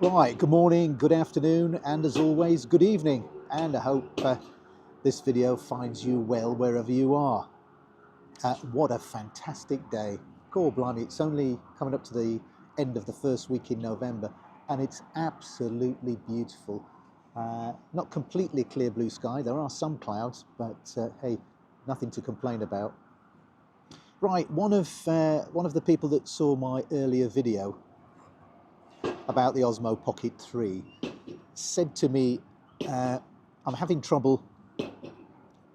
Right, good morning, good afternoon, and as always, good evening. And I hope this video finds you well wherever you are. What a fantastic day. God blimey, it's only coming up to the end of the first week in November, and it's absolutely beautiful. Not completely clear blue sky, there are some clouds, but hey, nothing to complain about. Right, one of the people that saw my earlier video about the Osmo Pocket 3 said to me, I'm having trouble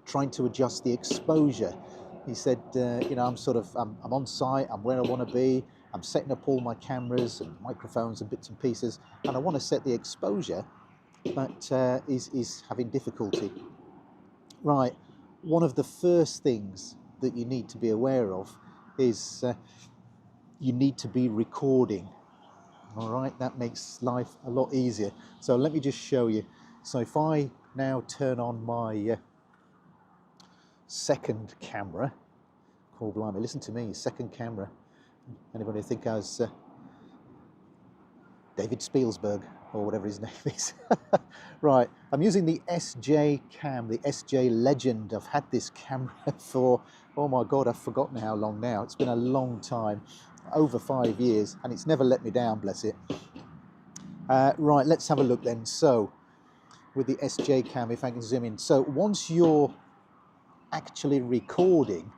trying to adjust the exposure. He said, you know, I'm on site, I'm where I want to be, I'm setting up all my cameras and microphones and bits and pieces, and I want to set the exposure, but is having difficulty. Right, one of the first things that you need to be aware of is you need to be recording. All right, that makes life a lot easier. So let me just show you. So if I now turn on my second camera, oh blimey, listen to me, second camera. Anybody think I was David Spielberg or whatever his name is? Right, I'm using the SJ Cam, the SJ Legend. I've had this camera for, oh my God, I've forgotten how long now. It's been a long time, over 5 years, and it's never let me down, bless it. Right, let's have a look then. So with the SJ Cam, if I can zoom in. So once you're actually recording,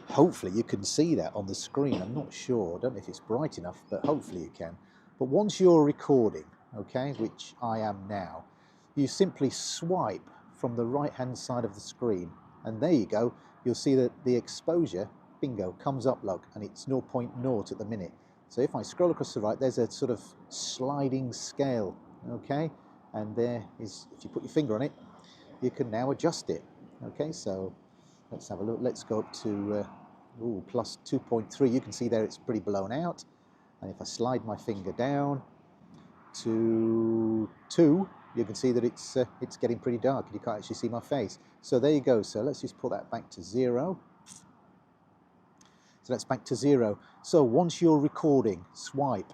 hopefully you can see that on the screen. I'm not sure, I don't know if it's bright enough, but hopefully you can. But once you're recording, okay, which I am now, you simply swipe from the right hand side of the screen, and there you go. You'll see that the exposure, bingo, comes up log, and it's 0.0 at the minute. So if I scroll across the right, there's a sort of sliding scale, okay? And there is, if you put your finger on it, you can now adjust it. Okay, so let's have a look. Let's go up to plus 2.3. You can see there it's pretty blown out. And if I slide my finger down to 2, you can see that it's getting pretty dark and you can't actually see my face. So there you go. So let's just put that back to 0. So that's back to 0. So once you're recording, swipe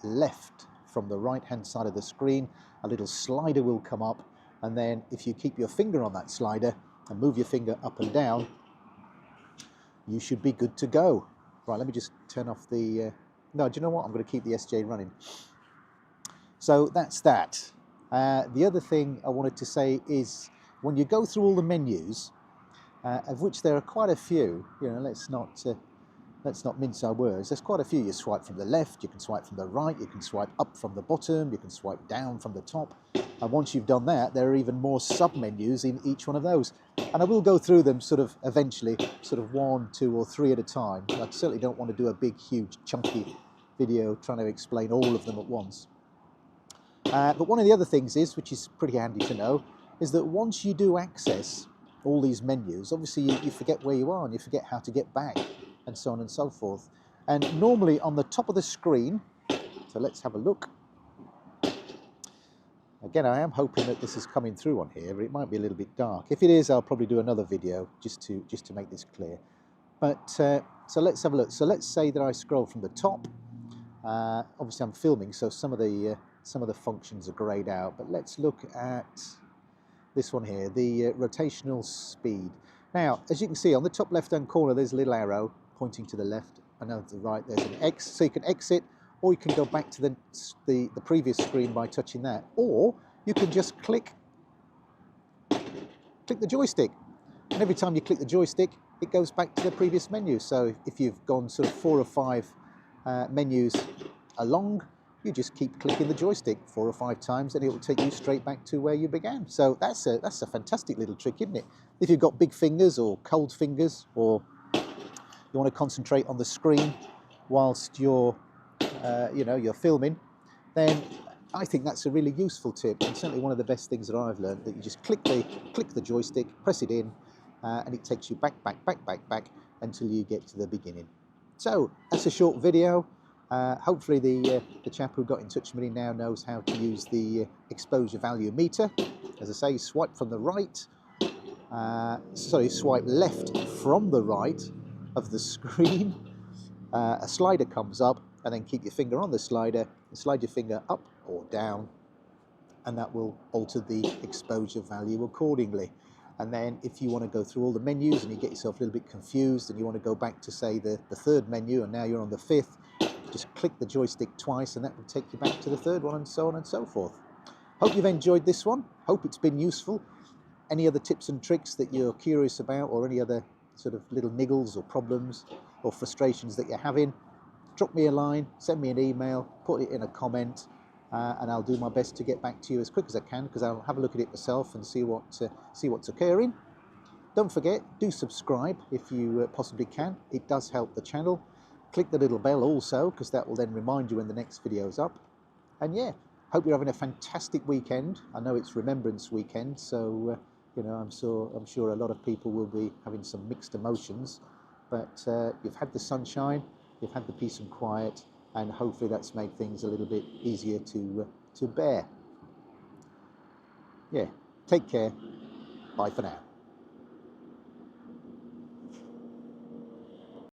left from the right hand side of the screen, a little slider will come up, and then if you keep your finger on that slider and move your finger up and down, you should be good to go. Right, let me just turn off the no, do you know what, I'm going to keep the SJ running. So that's that. The other thing I wanted to say is when you go through all the menus, of which there are quite a few, you know, let's not mince our words. There's quite a few. You swipe from the left, you can swipe from the right, you can swipe up from the bottom, you can swipe down from the top. And once you've done that, there are even more sub-menus in each one of those. And I will go through them sort of eventually, sort of 1, 2 or 3 at a time. I certainly don't want to do a big, huge, chunky video trying to explain all of them at once. But one of the other things is, which is pretty handy to know, is that once you do access all these menus, obviously you forget where you are and you forget how to get back, and so on and so forth. And normally on the top of the screen, so let's have a look. Again, I am hoping that this is coming through on here, but it might be a little bit dark. If it is, I'll probably do another video just to make this clear. But so let's have a look. So let's say that I scroll from the top. Obviously I'm filming, so some of the functions are grayed out, but let's look at this one here, the rotational speed. Now, as you can see on the top left hand corner, there's a little arrow pointing to the left, and to the right there's an X, so you can exit, or you can go back to the previous screen by touching that, or you can just click the joystick, and every time you click the joystick it goes back to the previous menu. So if you've gone sort of 4 or 5 menus along, you just keep clicking the joystick 4 or 5 times and it will take you straight back to where you began. So that's a fantastic little trick, isn't it? If you've got big fingers or cold fingers, or you want to concentrate on the screen whilst you're you're filming, then I think that's a really useful tip, and certainly one of the best things that I've learned, that you just click the joystick, press it in, and it takes you back until you get to the beginning. So that's a short video. Hopefully the chap who got in touch with me now knows how to use the exposure value meter. As I say, swipe from the right, swipe left from the right of the screen. A slider comes up, and then keep your finger on the slider and slide your finger up or down, and that will alter the exposure value accordingly. And then if you want to go through all the menus and you get yourself a little bit confused and you want to go back to, say, the third menu, and now you're on the fifth, just click the joystick twice and that will take you back to the third one, and so on and so forth. Hope you've enjoyed this one. Hope it's been useful. Any other tips and tricks that you're curious about, or any other sort of little niggles or problems or frustrations that you're having, drop me a line, send me an email, put it in a comment, and I'll do my best to get back to you as quick as I can, because I'll have a look at it myself and see what's occurring. Don't forget, do subscribe if you possibly can. It does help the channel. Click the little bell also, because that will then remind you when the next video is up. And yeah, hope you're having a fantastic weekend. I know it's Remembrance Weekend, so you know, I'm sure a lot of people will be having some mixed emotions. But you've had the sunshine, you've had the peace and quiet, and hopefully that's made things a little bit easier to bear. Yeah, take care. Bye for now.